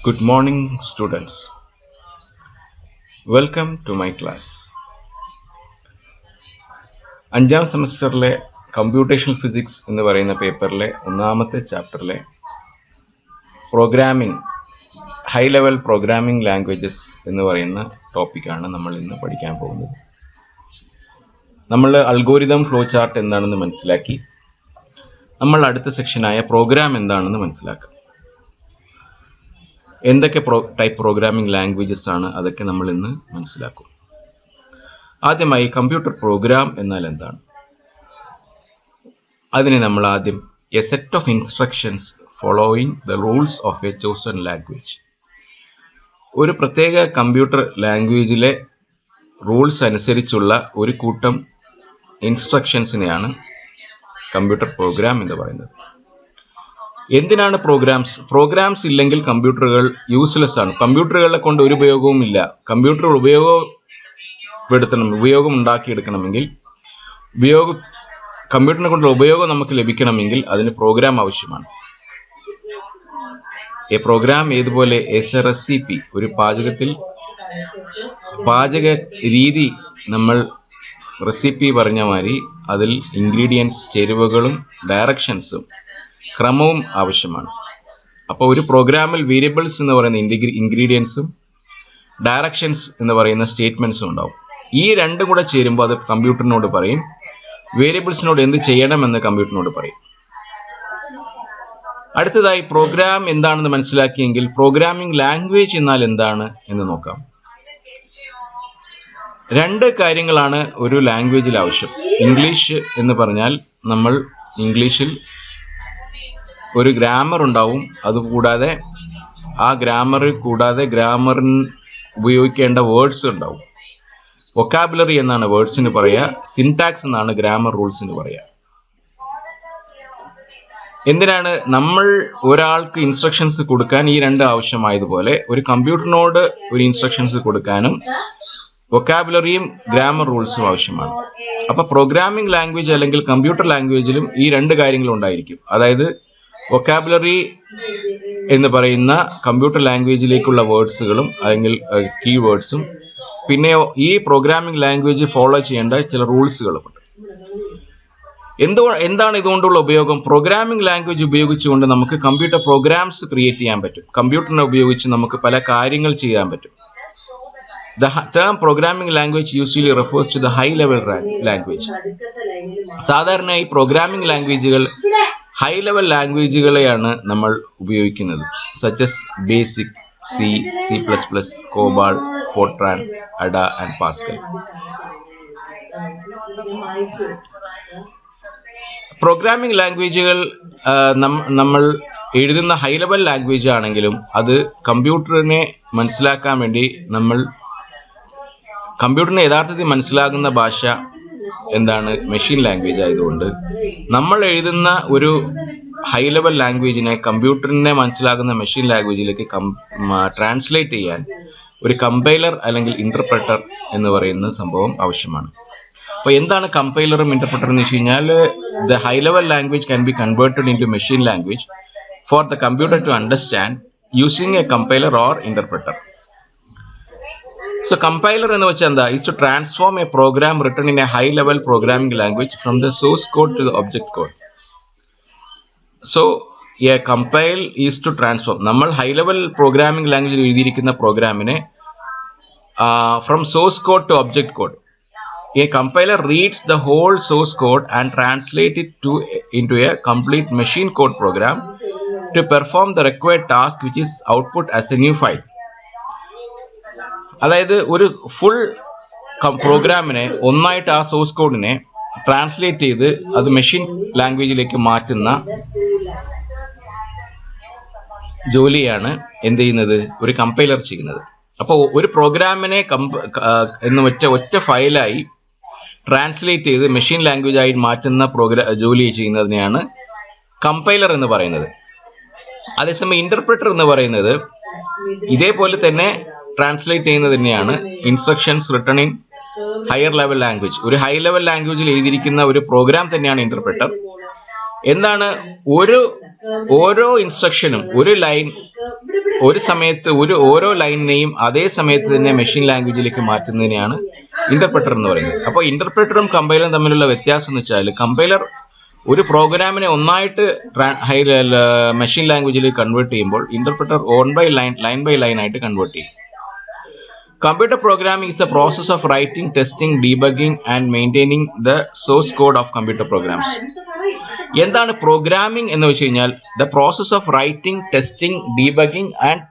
Good morning, students. Welcome to my class. അഞ്ചാം സെമസ്റ്ററിലെ computational physics എന്ന് പറയുന്ന പേപ്പറിലെ ഒന്നാമത്തെ ചാപ്റ്ററിലെ programming high level programming languages എന്ന് പറയുന്ന ടോപ്പിക്കാണ് നമ്മൾ ഇന്ന് പഠിക്കാൻ പോകുന്നത്. നമ്മൾ അൽഗോരിതം ഫ്ലോ ചാർട്ട് എന്താണെന്ന് മനസ്സിലാക്കി. നമ്മൾ അടുത്ത സെക്ഷനായ പ്രോഗ്രാം എന്താണെന്ന് മനസ്സിലാക്കാം. എന്തൊക്കെ ടൈപ്പ് പ്രോഗ്രാമിംഗ് ലാംഗ്വേജസ് ആണ് അതൊക്കെ നമ്മൾ ഇന്ന് മനസ്സിലാക്കും. ആദ്യമായി കമ്പ്യൂട്ടർ പ്രോഗ്രാം എന്നാൽ എന്താണ്? അതിനെ നമ്മൾ ആദ്യം A set of instructions following the rules of A chosen language. ഒരു പ്രത്യേക കമ്പ്യൂട്ടർ ലാംഗ്വേജിലെ റൂൾസ് അനുസരിച്ചുള്ള ഒരു കൂട്ടം ഇൻസ്ട്രക്ഷൻസിനെയാണ് കമ്പ്യൂട്ടർ പ്രോഗ്രാം എന്ന് പറയുന്നത്. എന്തിനാണ് പ്രോഗ്രാംസ് ഇല്ലെങ്കിൽ കമ്പ്യൂട്ടറുകൾ യൂസ്ലെസ് ആണ്. കമ്പ്യൂട്ടറുകളെ കൊണ്ട് ഒരു ഉപയോഗവും ഇല്ല. കമ്പ്യൂട്ടർ ഉപയോഗം ഉണ്ടാക്കിയെടുക്കണമെങ്കിൽ കമ്പ്യൂട്ടറിനെ കൊണ്ടുള്ള ഉപയോഗം നമുക്ക് ലഭിക്കണമെങ്കിൽ അതിന് പ്രോഗ്രാം ആവശ്യമാണ്. എ പ്രോഗ്രാം ഏതുപോലെ എസ് എ റെസിപ്പി, ഒരു പാചക രീതി നമ്മൾ റെസിപ്പി പറഞ്ഞ മാതിരി അതിൽ ഇൻഗ്രീഡിയൻസ്, ചേരുവകളും ഡയറക്ഷൻസും ക്രമവും ആവശ്യമാണ്. അപ്പോൾ ഒരു പ്രോഗ്രാമിൽ വേരിയബിൾസ് എന്ന് പറയുന്ന ഇൻഗ്രീഡിയൻസും ഡയറക്ഷൻസ് എന്ന് പറയുന്ന സ്റ്റേറ്റ്മെൻറ്റ്സും ഉണ്ടാവും. ഈ രണ്ടും കൂടെ ചേരുമ്പോൾ അത് കമ്പ്യൂട്ടറിനോട് പറയും. വേരിയബിൾസിനോട് എന്ത് ചെയ്യണമെന്ന് കമ്പ്യൂട്ടറിനോട് പറയും. അടുത്തതായി പ്രോഗ്രാം എന്താണെന്ന് മനസ്സിലാക്കിയെങ്കിൽ പ്രോഗ്രാമിംഗ് ലാംഗ്വേജ് എന്നാൽ എന്താണ് എന്ന് നോക്കാം. രണ്ട് കാര്യങ്ങളാണ് ഒരു ലാംഗ്വേജിൽ ആവശ്യം. ഇംഗ്ലീഷ് എന്ന് പറഞ്ഞാൽ നമ്മൾ ഇംഗ്ലീഷിൽ ഒരു ഗ്രാമർ ഉണ്ടാവും. അതുകൂടാതെ ആ ഗ്രാമറിന് ഉപയോഗിക്കേണ്ട വേർഡ്സ് ഉണ്ടാവും. വൊക്കാബുലറി എന്നാണ് വേർഡ്സിന് പറയുക. സിൻടാക്സ് എന്നാണ് ഗ്രാമർ റൂൾസിന് പറയുക. എന്തിനാണ് നമ്മൾ ഒരാൾക്ക് ഇൻസ്ട്രക്ഷൻസ് കൊടുക്കാൻ ഈ രണ്ട് ആവശ്യമായതുപോലെ ഒരു കമ്പ്യൂട്ടറിനോട് ഒരു ഇൻസ്ട്രക്ഷൻസ് കൊടുക്കാനും വൊക്കാബുലറിയും ഗ്രാമർ റൂൾസും ആവശ്യമാണ്. അപ്പോൾ പ്രോഗ്രാമിംഗ് ലാംഗ്വേജ് അല്ലെങ്കിൽ കമ്പ്യൂട്ടർ ലാംഗ്വേജിലും ഈ രണ്ട് കാര്യങ്ങളും ഉണ്ടായിരിക്കും. അതായത് വൊക്കാബുലറി എന്ന് പറയുന്ന കമ്പ്യൂട്ടർ ലാംഗ്വേജിലേക്കുള്ള വേർഡ്സുകളും അല്ലെങ്കിൽ കീ വേർഡ്സും, പിന്നെ ഈ പ്രോഗ്രാമിംഗ് ലാംഗ്വേജ് ഫോളോ ചെയ്യേണ്ട ചില റൂൾസുകളുമുണ്ട്. എന്താണ് ഇതുകൊണ്ടുള്ള ഉപയോഗം? പ്രോഗ്രാമിംഗ് ലാംഗ്വേജ് ഉപയോഗിച്ചുകൊണ്ട് നമുക്ക് കമ്പ്യൂട്ടർ പ്രോഗ്രാംസ് ക്രിയേറ്റ് ചെയ്യാൻ പറ്റും. കമ്പ്യൂട്ടറിനെ ഉപയോഗിച്ച് നമുക്ക് പല കാര്യങ്ങൾ ചെയ്യാൻ പറ്റും. The term programming language usually refers to the high level language. സാധാരണയായി പ്രോഗ്രാമിംഗ് ലാംഗ്വേജുകൾ ഹൈ ലെവൽ ലാംഗ്വേജുകളെയാണ് നമ്മൾ ഉപയോഗിക്കുന്നത്. Such as BASIC, C, C++, COBOL, Fortran, Ada and Pascal. Programming ലാംഗ്വേജുകൾ നമ്മൾ എഴുതുന്ന ഹൈ ലെവൽ ലാംഗ്വേജ് ആണെങ്കിലും അത് കമ്പ്യൂട്ടറിനെ മനസ്സിലാക്കാൻ വേണ്ടി കമ്പ്യൂട്ടറിനെ യഥാർത്ഥത്തിൽ മനസ്സിലാകുന്ന ഭാഷ എന്താണ്? മെഷീൻ ലാംഗ്വേജ് ആയതുകൊണ്ട് നമ്മൾ എഴുതുന്ന ഒരു ഹൈ ലെവൽ ലാംഗ്വേജിനെ കമ്പ്യൂട്ടറിനെ മനസ്സിലാകുന്ന മെഷീൻ ലാംഗ്വേജിലേക്ക് ട്രാൻസ്ലേറ്റ് ചെയ്യാൻ ഒരു കമ്പൈലർ അല്ലെങ്കിൽ ഇന്റർപ്രറ്റർ എന്ന് പറയുന്ന സംഭവം ആവശ്യമാണ്. അപ്പോൾ എന്താണ് കമ്പൈലറും ഇന്റർപ്രറ്റർ എന്ന് വെച്ച് കഴിഞ്ഞാൽ, the high level language can be converted into machine language for the computer to understand using a compiler or interpreter. So compiler എന്ന് വെച്ചാൽ എന്താ? is to transform a program written in a high level programming language from the source code to the object code. So a compile is to transform. നമ്മൾ high level programming language എഴുതിയിരിക്കുന്ന പ്രോഗ്രാമിനെ from source code to object code. A compiler reads the whole source code and translates it into a complete machine code program to perform the required task, which is output as a new file. അതായത് ഒരു full പ്രോഗ്രാമിനെ ഒന്നായിട്ട് ആ source കോഡിനെ translate ചെയ്ത് അത് machine ലാംഗ്വേജിലേക്ക് മാറ്റുന്ന ജോലിയാണ് എന്ത് ചെയ്യുന്നത്? ഒരു കമ്പൈലർ ചെയ്യുന്നത്. അപ്പോൾ ഒരു പ്രോഗ്രാമിനെ ഒറ്റ ഫയലായി ട്രാൻസ്ലേറ്റ് ചെയ്ത് മെഷീൻ ലാംഗ്വേജായി മാറ്റുന്ന ജോലി ചെയ്യുന്നതിനെയാണ് കമ്പൈലർ എന്ന് പറയുന്നത്. അതേസമയം ഇന്റർപ്രറ്റർ എന്ന് പറയുന്നത് ഇതേപോലെ തന്നെ ട്രാൻസ്ലേറ്റ് ചെയ്യുന്നത് തന്നെയാണ് instructions written in higher level language. ഒരു ഹൈ ലെവൽ ലാംഗ്വേജിൽ എഴുതിയിരിക്കുന്ന ഒരു പ്രോഗ്രാം തന്നെയാണ് ഇന്റർപ്രറ്റർ. എന്താണ്? ഓരോ ഇൻസ്ട്രക്ഷനും ഒരു ലൈൻ ഒരു സമയത്ത് ഓരോ ലൈനിനെയും അതേ സമയത്ത് തന്നെ മെഷീൻ ലാംഗ്വേജിലേക്ക് മാറ്റുന്നതിനെയാണ് ഇന്റർപ്രറ്റർ എന്ന് പറയുന്നത്. അപ്പോൾ ഇന്റർപ്രറ്ററും കമ്പൈലറും തമ്മിലുള്ള വ്യത്യാസം എന്ന് വെച്ചാൽ കമ്പൈലർ ഒരു പ്രോഗ്രാമിനെ ഒന്നായിട്ട് മെഷീൻ ലാംഗ്വേജിലേക്ക് കൺവേർട്ട് ചെയ്യുമ്പോൾ ഇന്റർപ്രറ്റർ ലൈൻ ബൈ ലൈൻ ആയിട്ട് കൺവേർട്ട് ചെയ്യും. Computer programming is the process of writing, testing, debugging and maintaining the source code of computer programs. എന്താണ് പ്രോഗ്രാമിംഗ് എന്ന് വെച്ച് കഴിഞ്ഞാൽ the process of writing, testing, debugging and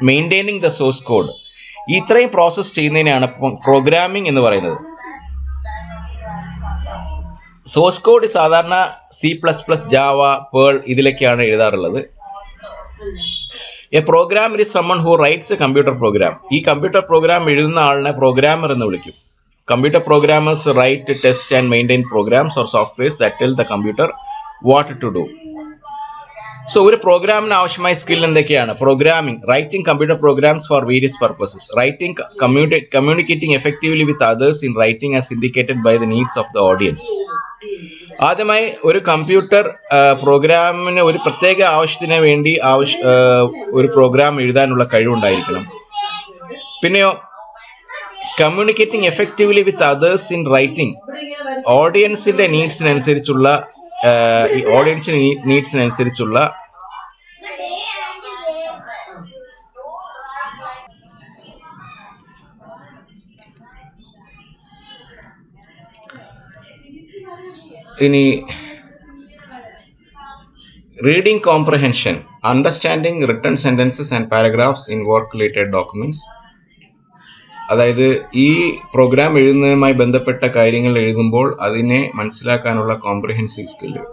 maintaining the source code. ഇത്രയും process ചെയ്യുന്നതിനാണ് programming എന്ന് പറയുന്നത്. Source code സാധാരണ C++, Java, Perl ഇതിലൊക്കെയാണ് എഴുതാറുള്ളത്. A programmer is someone who writes a computer program. ഈ കമ്പ്യൂട്ടർ പ്രോഗ്രാം എഴുതുന്ന ആളിനെ പ്രോഗ്രാമർ എന്ന് വിളിക്കും. Computer programmers write, test and maintain programs or softwares that tell the computer what to do. So ഒരു പ്രോഗ്രാമിന് ആവശ്യമായ സ്കിൽ എന്തൊക്കെയാണ്? Programming, writing computer programs for various purposes, writing, communicating effectively with others in writing as indicated by the needs of the audience. ആദ്യമായി ഒരു computer പ്രോഗ്രാമിന് ഒരു പ്രത്യേക ആവശ്യത്തിന് വേണ്ടി ഒരു പ്രോഗ്രാം എഴുതാനുള്ള കഴിവുണ്ടായിരിക്കണം. പിന്നെയോ communicating effectively with others in writing, ഓഡിയൻസിന്റെ നീഡ്സിനനുസരിച്ചുള്ള ഇനി reading comprehension, understanding written sentences and paragraphs in work related documents. അതായത് ഈ പ്രോഗ്രാം എഴുതുന്നതുമായി ബന്ധപ്പെട്ട കാര്യങ്ങൾ എഴുതുമ്പോൾ അതിനെ മനസ്സിലാക്കാനുള്ള comprehensive skill.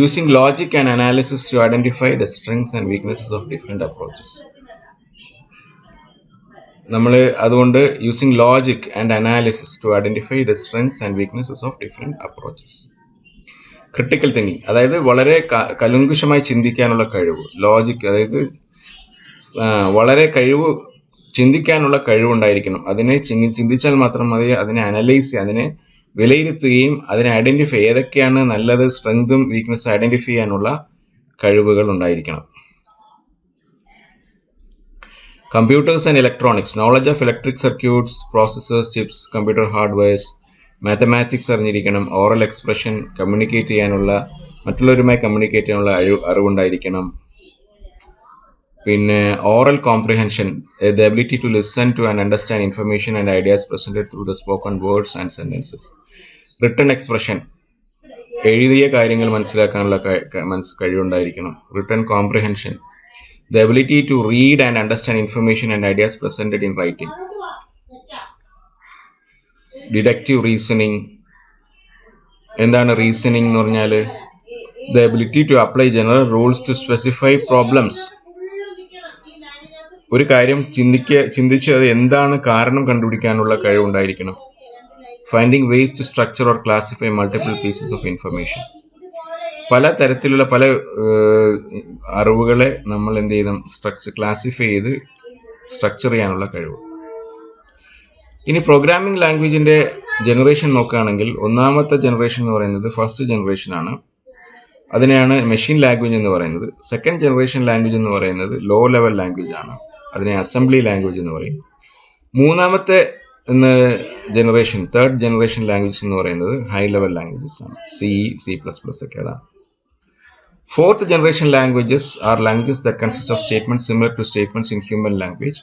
Using logic and analysis to identify the strengths and weaknesses of different approaches. നമ്മൾ അതുകൊണ്ട് using logic and analysis to identify the strengths and weaknesses of different approaches. Critical thinking, അതായത് വളരെ കലുങ്കുഷമായി ചിന്തിക്കാനുള്ള കഴിവ്. ലോജിക്, അതായത് വളരെ ചിന്തിക്കാനുള്ള കഴിവുണ്ടായിരിക്കണം. അതിനെ ചിന്തിച്ചാൽ മാത്രം മതി അതിനെ അനലൈസ് ചെയ്യുക, അതിനെ വിലയിരുത്തുകയും അതിനെ ഐഡന്റിഫൈ, ഏതൊക്കെയാണ് നല്ലത്, സ്ട്രെങ്തും വീക്ക്നെസ്സും ഐഡന്റിഫൈ ചെയ്യാനുള്ള കഴിവുകൾ ഉണ്ടായിരിക്കണം. Computers and electronics, knowledge of electric circuits, processors, chips, computer hardwares, mathematics അറിഞ്ഞിരിക്കണം. ഓറൽ എക്സ്പ്രഷൻ, കമ്മ്യൂണിക്കേറ്റ് ചെയ്യാനുള്ള, മറ്റുള്ളവരുമായി കമ്മ്യൂണിക്കേറ്റ് ചെയ്യാനുള്ള അറിവുണ്ടായിരിക്കണം. പിന്നെ oral comprehension, the ability to listen to and understand information and ideas presented through the spoken words and sentences. Written expression, എഴുതിയ കാര്യങ്ങൾ മനസ്സിലാക്കാനുള്ള കഴിവുണ്ടായിരിക്കണം. Written comprehension, the ability to read and understand information and ideas presented in writing. Deductive reasoning, എന്താണ് reasoning എന്ന് പറഞ്ഞാൽ the ability to apply general rules to specify problems. ഒരു കാര്യം ചിന്തിച്ച് അത് എന്താണ് കാരണം കണ്ടുപിടിക്കാനുള്ള കഴിവുണ്ടായിരിക്കണം. Finding ways to structure or classify multiple pieces of information. പല തരത്തിലുള്ള പല അറിവുകളെ നമ്മൾ എന്ത് ചെയ്യണം, ക്ലാസിഫൈ ചെയ്ത് സ്ട്രക്ചർ ചെയ്യാനുള്ള കഴിവ്. ഇനി പ്രോഗ്രാമിംഗ് ലാംഗ്വേജിന്റെ ജനറേഷൻ നോക്കുകയാണെങ്കിൽ ഒന്നാമത്തെ ജനറേഷൻ എന്ന് പറയുന്നത് ഫസ്റ്റ് ജനറേഷനാണ്. അതിനെയാണ് മെഷീൻ ലാംഗ്വേജ് എന്ന് പറയുന്നത്. സെക്കൻഡ് ജനറേഷൻ ലാംഗ്വേജ് എന്ന് പറയുന്നത് ലോ ലെവൽ ലാംഗ്വേജ് ആണ്. അതിനെ അസംബ്ലി ലാംഗ്വേജ് എന്ന് പറയും. മൂന്നാമത്തെ ജനറേഷൻ, തേർഡ് ജനറേഷൻ ലാംഗ്വേജ് എന്ന് പറയുന്നത് ഹൈ ലെവൽ ലാംഗ്വേജസ് ആണ്. C++ ഒക്കെ അതാണ്. Fourth generation languages are languages that consist of statements similar to statements in human language.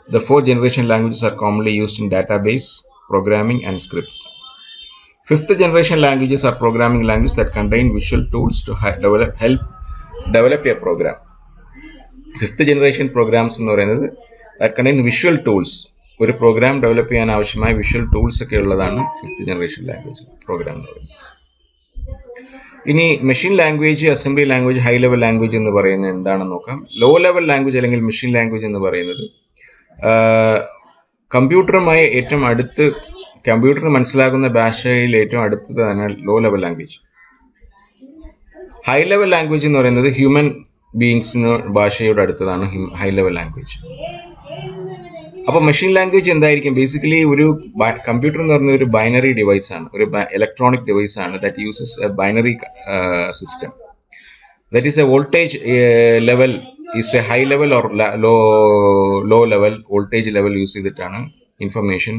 The fourth generation languages are commonly used in database programming and scripts. Fifth generation languages are programming languages that contain visual tools to help develop a program. Fifth generation programs എന്ന് പറയുന്നത് that contain visual tools. ഒരു programme develop ചെയ്യാൻ ആവശ്യമായ visual tools ഒക്കെ ഉള്ളതാണ് fifth generation language programme എന്ന് പറയുന്നത്. ഇനി machine language, assembly language, high level language എന്ന് പറയുന്നത് എന്താണെന്ന് നോക്കാം. ലോ ലെവൽ ലാംഗ്വേജ് അല്ലെങ്കിൽ മെഷീൻ ലാംഗ്വേജ് എന്ന് പറയുന്നത് കമ്പ്യൂട്ടറുമായി ഏറ്റവും അടുത്ത്, കമ്പ്യൂട്ടറിന് മനസ്സിലാകുന്ന ഭാഷയിൽ ഏറ്റവും അടുത്തതാണ് low level language. High level language എന്ന് പറയുന്നത് ഹ്യൂമൻ ബീയിങ്സിന് ഭാഷയോട് അടുത്തതാണ് ഹൈ ലെവൽ ലാംഗ്വേജ്. അപ്പോൾ മെഷീൻ ലാംഗ്വേജ് എന്തായിരിക്കും? ബേസിക്കലി ഒരു കമ്പ്യൂട്ടർ എന്ന് പറയുന്ന ഒരു ബൈനറി ഡിവൈസ് ആണ്, ഒരു ഇലക്ട്രോണിക് ഡിവൈസ് ആണ്. That uses a binary system. That is a voltage level is a high level or low level voltage level use ചെയ്തിട്ടാണ് ഇൻഫർമേഷൻ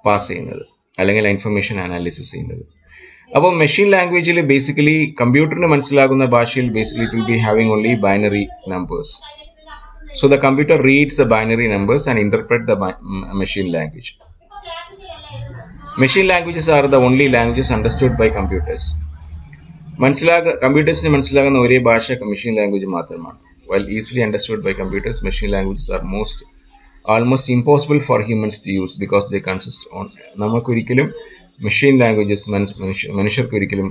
പാസ് ചെയ്യുന്നത് അല്ലെങ്കിൽ ഇൻഫർമേഷൻ അനാലിസിസ് ചെയ്യുന്നത്. അപ്പോൾ മെഷീൻ ലാംഗ്വേജിൽ ബേസിക്കലി കമ്പ്യൂട്ടറിന് മനസ്സിലാകുന്ന ഭാഷയിൽ basically it will be having only binary numbers. So the computer reads the binary numbers and interpret the machine language. Machine languages are the only languages understood by computers. കമ്പ്യൂട്ടേഴ്സിന് മനസ്സിലാകുന്ന ഒരേ ഭാഷ machine language മാത്രമാണ്. While easily understood by computers, machine languages are almost impossible for humans to use because they consist on നമുക്കൊരിക്കലും machine languages മനുഷ്യർക്ക് ഒരിക്കലും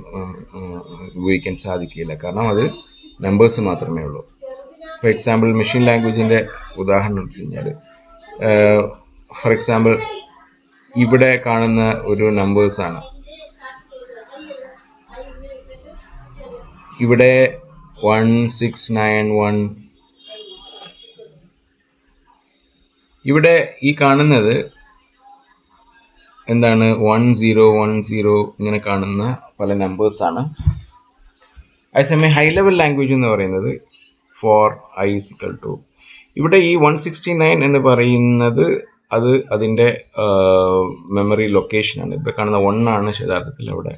ഉപയോഗിക്കാൻ സാധിക്കില്ല, കാരണം അത് നമ്പേഴ്സ് മാത്രമേ ഉള്ളൂ. ഫോർ എക്സാമ്പിൾ മെഷീൻ ലാംഗ്വേജിൻ്റെ ഉദാഹരണം വെച്ച് കഴിഞ്ഞാൽ, ഫോർ എക്സാമ്പിൾ ഇവിടെ കാണുന്ന ഒരു നമ്പേഴ്സാണ്. ഇവിടെ 1691, ഇവിടെ ഈ കാണുന്നത് എന്താണ് 1010 ഇങ്ങനെ കാണുന്ന പല നമ്പേഴ്സാണ്. അതേസമയം ഹൈ ലെവൽ ലാംഗ്വേജ് എന്ന് പറയുന്നത് ഫോർ i = ഇവിടെ ഈ 169 എന്ന് പറയുന്നത് അത് അതിൻ്റെ മെമ്മറി ലൊക്കേഷനാണ്. ഇവിടെ കാണുന്ന 1 ആണ് യഥാർത്ഥത്തിൽ അവിടെ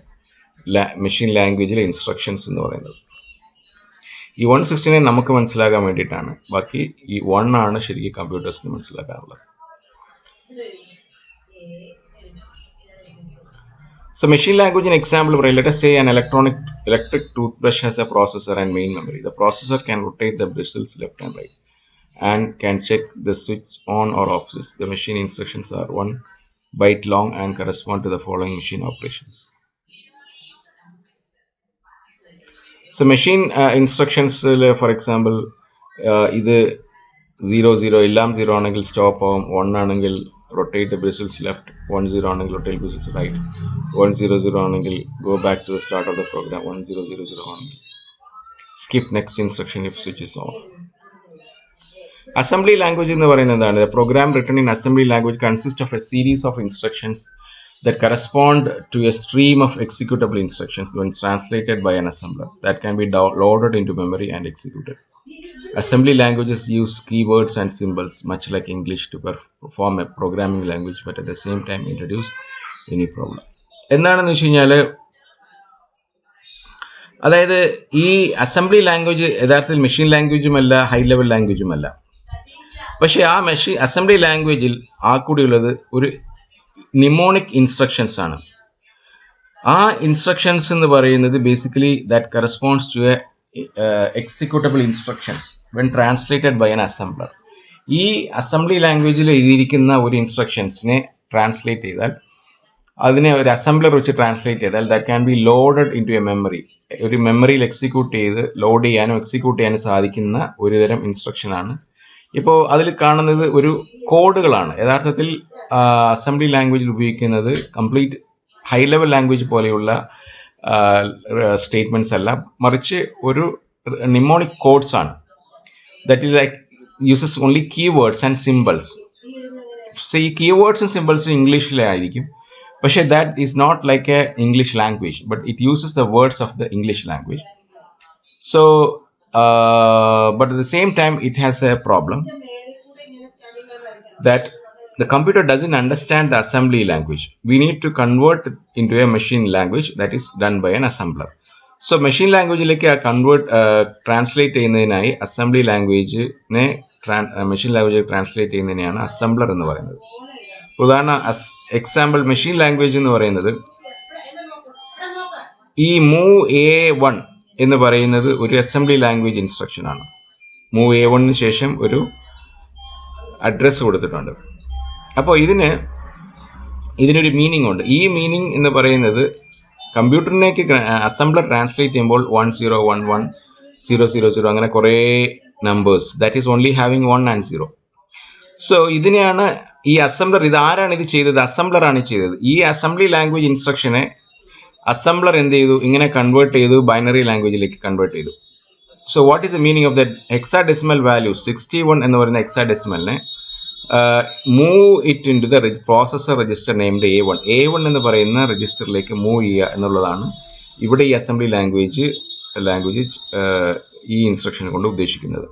മെഷീൻ ലാംഗ്വേജിലെ ഇൻസ്ട്രക്ഷൻസ് എന്ന് പറയുന്നത്. ഈ 169 നമുക്ക് മനസ്സിലാക്കാൻ വേണ്ടിയിട്ടാണ്, ബാക്കി ഈ 1 ആണ് ശരിക്കും കമ്പ്യൂട്ടേഴ്സിന് മനസ്സിലാക്കാനുള്ളത്. So machine language, an example, let us say an electric toothbrush has a processor and main memory. The processor can rotate the bristles left and right and can check the switch on or off switch. The machine instructions are 1 byte long and correspond to the following machine operations. So machine instructions, for example, ഇത് 00 എല്ലാം 0 ആണെങ്കിൽ stop ആവും, 1 ആണെങ്കിൽ rotate the bristles left, 10 ആണെങ്കിൽ rotate bristles right, 100 ആണെങ്കിൽ go back to the start of the program, 1000 ആണെങ്കിൽ skip next instruction if switch is off. Assembly language എന്ന് പറയുന്നത് എന്താണ്? The program written in assembly language consists of a series of instructions that correspond to a stream of executable instructions when translated by an assembler that can be loaded into memory and executed. Assembly languages use keywords and symbols much like English to perform a programming language, but at the same time introduce any problem. എന്താണെന്ന് വെച്ച് കഴിഞ്ഞാൽ, അതായത് ഈ assembly language യഥാർത്ഥത്തിൽ machine ലാംഗ്വേജുമല്ല, high level ലാംഗ്വേജുമല്ല. പക്ഷേ ആ assembly ലാംഗ്വേജിൽ ആ കൂടിയുള്ളത് ഒരു നിമോണിക് ഇൻസ്ട്രക്ഷൻസ് ആണ്. ആ ഇൻസ്ട്രക്ഷൻസ് എന്ന് പറയുന്നത് basically that corresponds to a executable instructions when translated by an assembler. ഈ അസംബ്ലി ലാംഗ്വേജിൽ എഴുതിയിരിക്കുന്ന ഒരു ഇൻസ്ട്രക്ഷൻസിനെ ട്രാൻസ്ലേറ്റ് ചെയ്താൽ, അതിനെ ഒരു അസംബ്ലർ വെച്ച് ട്രാൻസ്ലേറ്റ് ചെയ്താൽ that can be loaded into a memory. ഒരു മെമ്മറിയിൽ എക്സിക്യൂട്ട് ചെയ്ത് ലോഡ് ചെയ്യാനോ എക്സിക്യൂട്ട് ചെയ്യാനോ സാധിക്കുന്ന ഒരുതരം ഇൻസ്ട്രക്ഷനാണ്. ഇപ്പോൾ അതിൽ കാണുന്നത് ഒരു കോഡുകളാണ്. യഥാർത്ഥത്തിൽ അസംബ്ലി ലാംഗ്വേജിൽ ഉപയോഗിക്കുന്നത് കംപ്ലീറ്റ് ഹൈ ലെവൽ ലാംഗ്വേജ് പോലെയുള്ള സ്റ്റേറ്റ്മെൻറ്റ്സ് അല്ല, മറിച്ച് ഒരു നിമോണിക് കോഡ്സ് ആണ്. That is like uses only keywords and symbols. So ഈ കീവേഡ്സും സിമ്പിൾസും ഇംഗ്ലീഷിലായിരിക്കും, പക്ഷേ that is not like a English language, but it uses the words of the English language. So but at the same time it has a problem that the computer doesn't understand the assembly language. We need to convert it into a machine language that is done by an assembler. So machine language like translate ചെയ്യുന്നതിനായി assembly ലാംഗ്വേജിനെ machine language translate ചെയ്യുന്നതിനെയാണ് assembler എന്ന് പറയുന്നത്. ഉദാഹരണ example machine language എന്ന് പറയുന്നത് ഈ move A1 എന്ന് പറയുന്നത് ഒരു അസംബ്ലി ലാംഗ്വേജ് ഇൻസ്ട്രക്ഷനാണ്. മൂവ് A1 ശേഷം ഒരു അഡ്രസ്സ് കൊടുത്തിട്ടുണ്ട്. അപ്പോൾ ഇതിനൊരു മീനിങ് ഉണ്ട്. ഈ മീനിങ് എന്ന് പറയുന്നത് കമ്പ്യൂട്ടറിലേക്ക് അസംബ്ലർ ട്രാൻസ്ലേറ്റ് ചെയ്യുമ്പോൾ 1011 000 അങ്ങനെ കുറേ numbers, that is only having 1 and 0. So ഇതിനെയാണ് ഈ അസംബ്ലർ, ഇതാരാണ് ഇത് ചെയ്തത്? അസംബ്ലറാണ് ചെയ്തത്. ഈ അസംബ്ലി ലാംഗ്വേജ് ഇൻസ്ട്രക്ഷനെ അസംബ്ലർ എന്ത് ചെയ്തു? ഇങ്ങനെ കൺവേർട്ട് ചെയ്തു, ബൈനറി ലാംഗ്വേജിലേക്ക് കൺവേർട്ട് ചെയ്തു. So what is the meaning of the hexadecimal value 61 എന്ന് പറയുന്ന ഹെക്സാഡെസിമലിനെ move it into the processor register named A1. A1 എന്ന് പറയുന്ന രജിസ്റ്ററിലേക്ക് മൂവ് ചെയ്യുക എന്നുള്ളതാണ് ഇവിടെ ഈ അസംബ്ലി ലാംഗ്വേജ് ഈ ഇൻസ്ട്രക്ഷനെ കൊണ്ട് ഉദ്ദേശിക്കുന്നത്.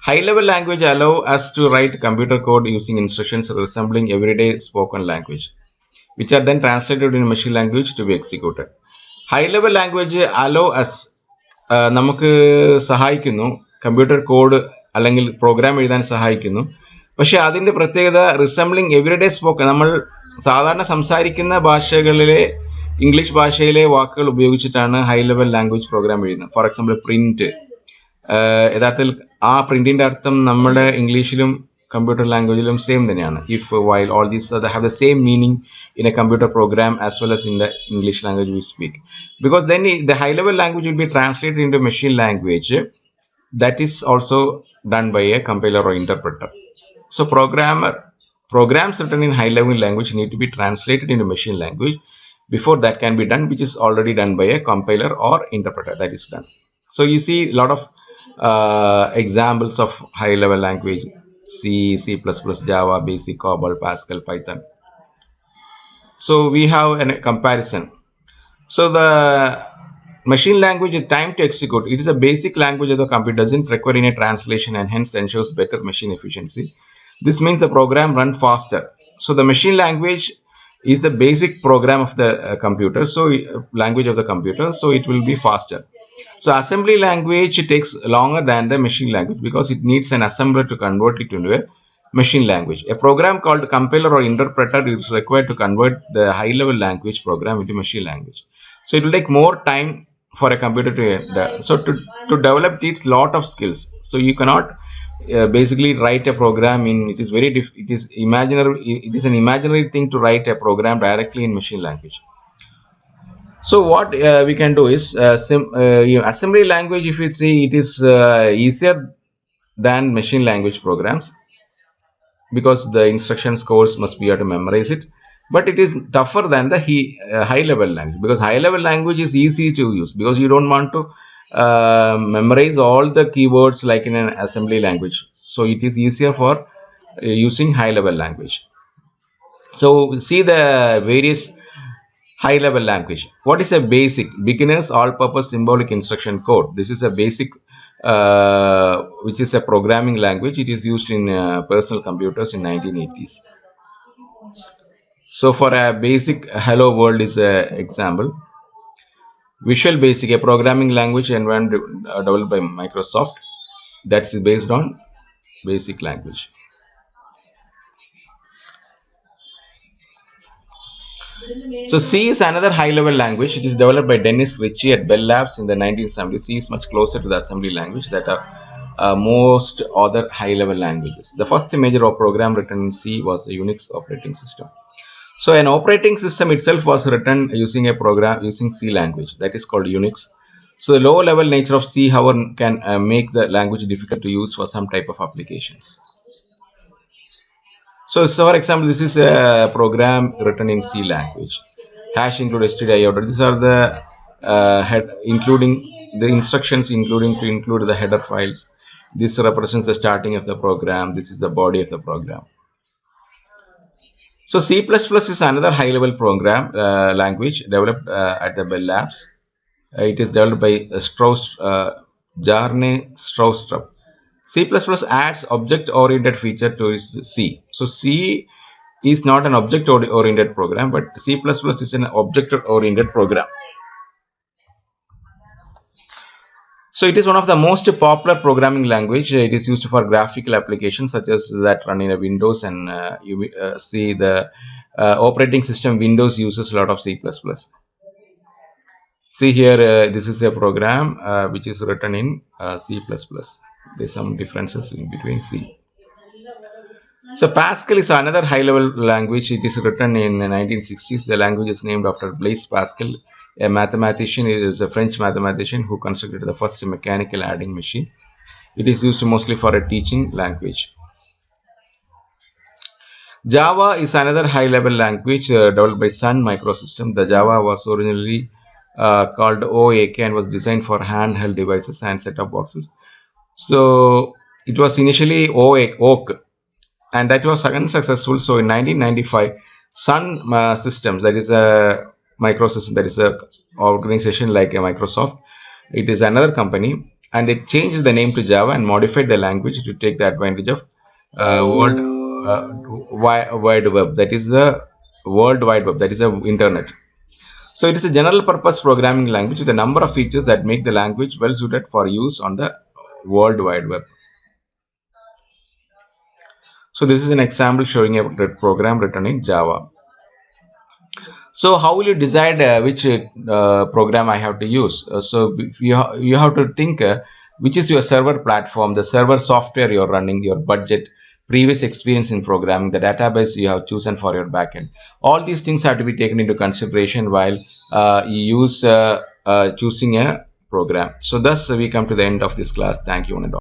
High-level language allow us to write computer code using instructions resembling everyday spoken language, which are then translated in machine language to be executed. High-level language allow us നമുക്ക് സഹായിക്കുന്നു computer code അല്ലെങ്കിൽ programme എഴുതാൻ സഹായിക്കുന്നു. പക്ഷെ അതിൻ്റെ പ്രത്യേകത റിസംബ്ലിങ് everyday spoken, നമ്മൾ സാധാരണ സംസാരിക്കുന്ന ഭാഷകളിലെ ഇംഗ്ലീഷ് ഭാഷയിലെ വാക്കുകൾ ഉപയോഗിച്ചിട്ടാണ് ഹൈ ലെവൽ ലാംഗ്വേജ് പ്രോഗ്രാം എഴുതുന്നത്. ഫോർ എക്സാമ്പിൾ പ്രിന്റ്, യഥാർത്ഥത്തിൽ ആ പ്രിന്റിന്റെ അർത്ഥം നമ്മുടെ ഇംഗ്ലീഷിലും കമ്പ്യൂട്ടർ ലാംഗ്വേജിലും സെയിം തന്നെയാണ്. If while all these have the same meaning in A computer programme as well as in the English language we speak, because then the high level language will be translated into machine language that is also done by a compiler or interpreter. So programs written in high level language need to be translated into machine language before that can be done, which is already done by a compiler or interpreter. That is done. So you see a lot of examples of high level language: C, C++, Java, Basic, COBOL, Pascal, Python. So we have a comparison. So the machine language is time to execute. It is a basic language of the computer, doesn't require any translation and hence ensures better machine efficiency. This means the program runs faster. So the machine language is the basic program of the computer, so language of the computer, so it will be faster. So assembly language takes longer than the machine language because it needs an assembler to convert it into a machine language. A program called compiler or interpreter is required to convert the high level language program into machine language. So it will take more time for a computer to develop it. It's lot of skills. So you cannot basically write a program in, it is very it is an imaginary thing to write a program directly in machine language. So what we can do is assembly language, if you see, it is easier than machine language programs because the instructions codes must be able to memorize it, but it is tougher than the high level language, because high level language is easy to use because you don't want to memorize all the keywords like in an assembly language. So it is easier for using high level language. So see the various high level language. What is a basic? Beginners all purpose symbolic instruction code. This is a basic which is a programming language. It is used in personal computers in 1980s. So for a basic, Hello World is an example. Visual Basic, a programming language environment developed by Microsoft, that's based on basic language. So C is another high-level language. It is developed by Dennis Ritchie at Bell Labs in the 1970s. C is much closer to the assembly language that are most other high-level languages. The first major program written in C was a Unix operating system. So an operating system itself was written using a program using C language, that is called Unix. So the low level nature of C, however, can make the language difficult to use for some type of applications. So for example, this is a program written in C language. Hash include stdio. These are the including the instructions to include the header files. This represents the starting of the program. This is the body of the program. So C++ is another high-level program language developed at the Bell Labs. It is developed by Jarne Stroustrup. C++ adds object-oriented feature to its C. So C is not an object-oriented program, but C++ is an object-oriented program. So it is one of the most popular programming language. It is used for graphical applications such as that run in a Windows, and you see the operating system Windows uses a lot of C++. See here, this is a program which is written in C++. There are some differences in between C. So Pascal is another high-level language. It is written in the 1960s. The language is named after Blaise Pascal, a mathematician. It is a French mathematician who constructed the first mechanical adding machine. It is used mostly for a teaching language. Java is another high-level language developed by Sun Microsystems. The Java was originally called OAK and was designed for handheld devices and set-top boxes. So it was initially OAK, and that was unsuccessful. So in 1995, Sun Systems, that is a Microsystem, that is a organization like a Microsoft, it is another company, and they changed the name to Java and modified the language to take the advantage of wide web. That is the World Wide Web. That is the internet. So it is a general purpose programming language with a number of features that make the language well suited for use on the World Wide Web. So this is an example showing a program written in Java. So how will you decide which program I have to use? So you have to think which is your server platform, the server software you're running, your budget, previous experience in programming, the database you have chosen for your backend. All these things have to be taken into consideration while you use choosing a program. So thus we come to the end of this class. Thank you.